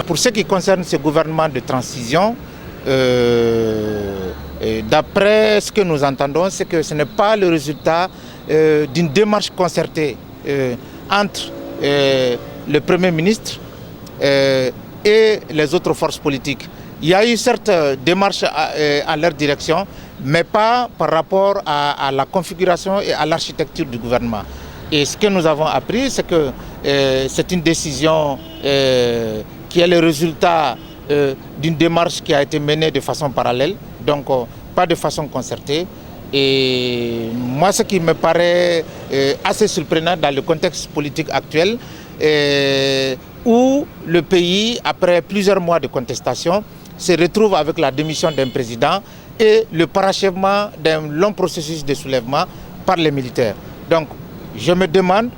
Pour ce qui concerne ce gouvernement de transition, d'après ce que nous entendons, c'est que ce n'est pas le résultat d'une démarche concertée entre le Premier ministre et les autres forces politiques. Il y a eu certes démarches à leur direction, mais pas par rapport à la configuration et à l'architecture du gouvernement. Et ce que nous avons appris, c'est que c'est une décision qui est le résultat d'une démarche qui a été menée de façon parallèle, donc pas de façon concertée. Et moi, ce qui me paraît assez surprenant dans le contexte politique actuel, où le pays, après plusieurs mois de contestation, se retrouve avec la démission d'un président et le parachèvement d'un long processus de soulèvement par les militaires. Donc, je me demande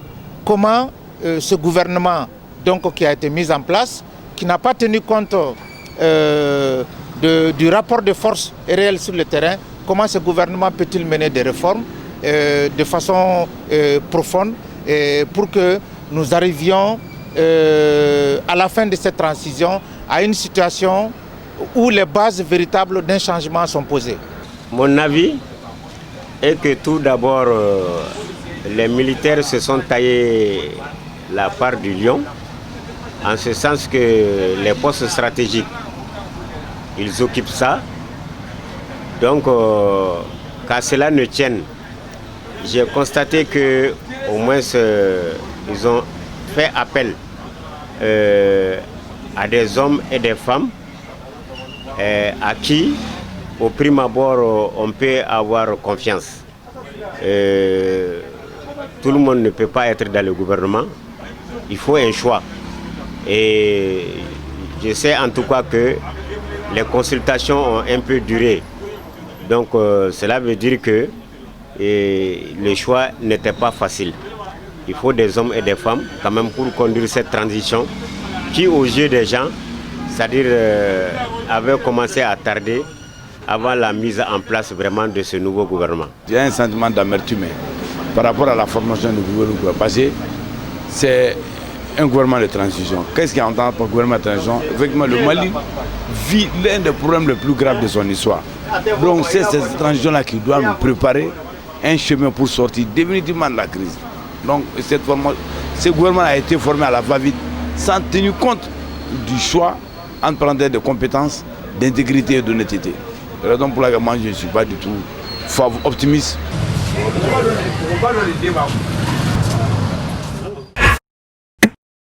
comment ce gouvernement qui a été mis en place, qui n'a pas tenu compte du rapport de force réel sur le terrain, comment ce gouvernement peut-il mener des réformes de façon profonde pour que nous arrivions à la fin de cette transition à une situation où les bases véritables d'un changement sont posées. Mon avis est que tout d'abord, les militaires se sont taillés la part du lion, en ce sens que les postes stratégiques, ils occupent ça. Donc, qu'à cela ne tienne, j'ai constaté que au moins ils ont fait appel à des hommes et des femmes à qui, au prime abord, on peut avoir confiance. Tout le monde ne peut pas être dans le gouvernement. Il faut un choix. Et je sais en tout cas que les consultations ont un peu duré. Donc cela veut dire que le choix n'était pas facile. Il faut des hommes et des femmes quand même pour conduire cette transition qui, aux yeux des gens, c'est-à-dire avait commencé à tarder avant la mise en place vraiment de ce nouveau gouvernement. Il y a un sentiment d'amertume par rapport à la formation du gouvernement passé. C'est un gouvernement de transition. Qu'est-ce qu'il y a entend par gouvernement de transition? Effectivement, le Mali vit l'un des problèmes les plus graves de son histoire. Donc c'est cette transition-là qui doit nous préparer un chemin pour sortir définitivement de la crise. Donc ce gouvernement a été formé à la va-vite sans tenir compte du choix entre prendre de compétences, d'intégrité et d'honnêteté. C'est la raison pour laquelle moi je ne suis pas du tout optimiste.